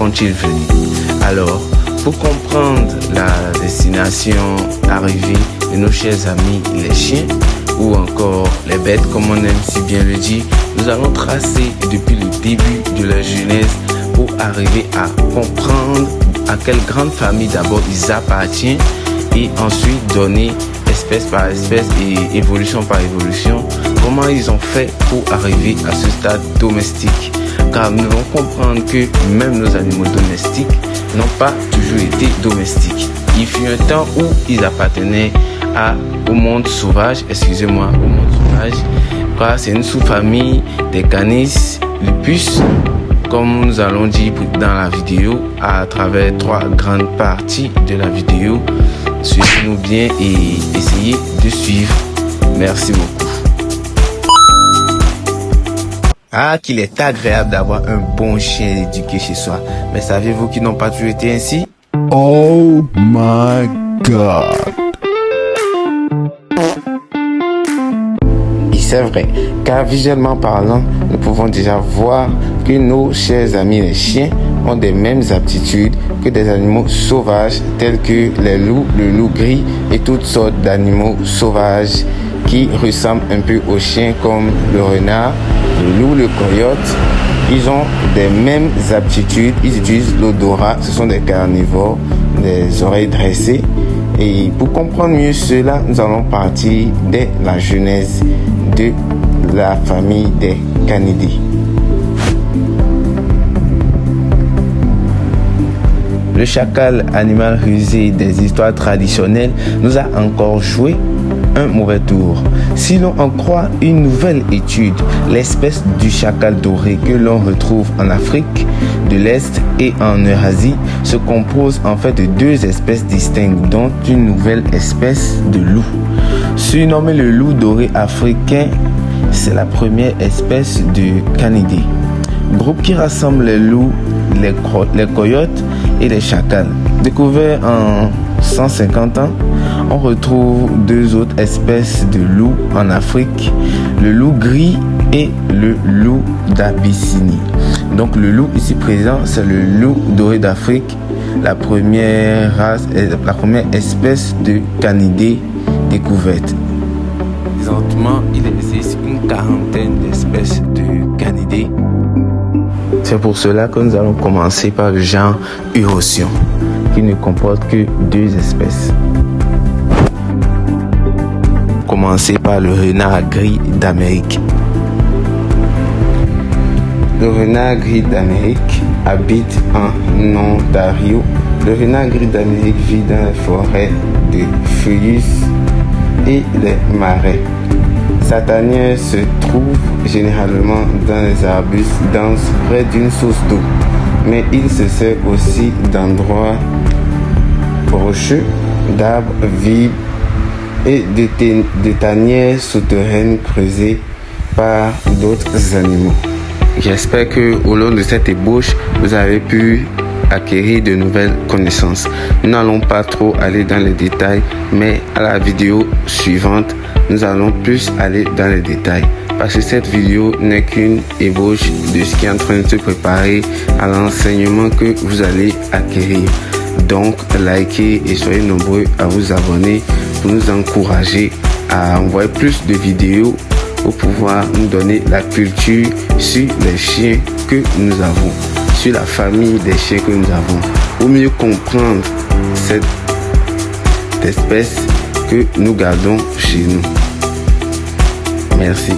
sont-ils venus? Alors, pour comprendre la destination arrivée de nos chers amis les chiens, ou encore les bêtes comme on aime si bien le dire, nous allons tracer depuis le début de leur genèse pour arriver à comprendre à quelle grande famille d'abord ils appartiennent et ensuite donner espèce par espèce et évolution par évolution comment ils ont fait pour arriver à ce stade domestique. Car nous devons comprendre que même nos animaux domestiques n'ont pas toujours été domestiques. Il fut un temps où ils appartenaient au monde sauvage, au monde sauvage, car c'est une sous-famille des canis lupus, comme nous allons dire dans la vidéo, à travers 3 grandes parties de la vidéo. Suivez-nous bien et essayez de suivre. Merci beaucoup. Ah, qu'il est agréable d'avoir un bon chien éduqué chez soi. Mais saviez-vous qu'ils n'ont pas toujours été ainsi? Oh my God. C'est vrai, car visuellement parlant, nous pouvons déjà voir que nos chers amis les chiens ont des mêmes aptitudes que des animaux sauvages tels que les loups, le loup gris et toutes sortes d'animaux sauvages qui ressemblent un peu aux chiens comme le renard, le loup, le coyote. Ils ont des mêmes aptitudes, ils utilisent l'odorat, ce sont des carnivores, des oreilles dressées. Et pour comprendre mieux cela, nous allons partir dès la genèse de la famille des canidés. Le chacal, animal rusé des histoires traditionnelles, nous a encore joué un mauvais tour. Si l'on en croit une nouvelle étude, l'espèce du chacal doré que l'on retrouve en Afrique de l'Est et en Eurasie se compose en fait de 2 espèces distinctes, dont une nouvelle espèce de loup. Surnommé le loup doré africain, c'est la première espèce de canidés, groupe qui rassemble les loups, les coyotes et les chacals. Découvert en 150 ans, on retrouve 2 autres espèces de loups en Afrique, le loup gris et le loup d'Abyssinie. Donc le loup ici présent, c'est le loup doré d'Afrique, la première espèce de canidés découverte. Présentement, il existe une 40aine d'espèces de canidés. C'est pour cela que nous allons commencer par le genre Urocyon, qui ne comporte que 2 espèces. Commencer par le renard gris d'Amérique. Le renard gris d'Amérique habite en Ontario. Le renard gris d'Amérique vit dans les forêts de feuillus et les marais. Sa tanière se trouve généralement dans les arbustes denses près d'une source d'eau, mais il se sert aussi d'endroits rocheux, d'arbres vides et de tanières souterraines creusées par d'autres animaux. J'espère que au long de cette ébauche, vous avez pu acquérir de nouvelles connaissances. Nous n'allons pas trop aller dans les détails, mais à la vidéo suivante, nous allons plus aller dans les détails. Parce que cette vidéo n'est qu'une ébauche de ce qui est en train de se préparer à l'enseignement que vous allez acquérir. Donc, likez et soyez nombreux à vous abonner pour nous encourager à envoyer plus de vidéos pour pouvoir nous donner la culture sur les chiens que nous avons, sur la famille des chiens que nous avons, pour mieux comprendre cette espèce que nous gardons chez nous. Merci.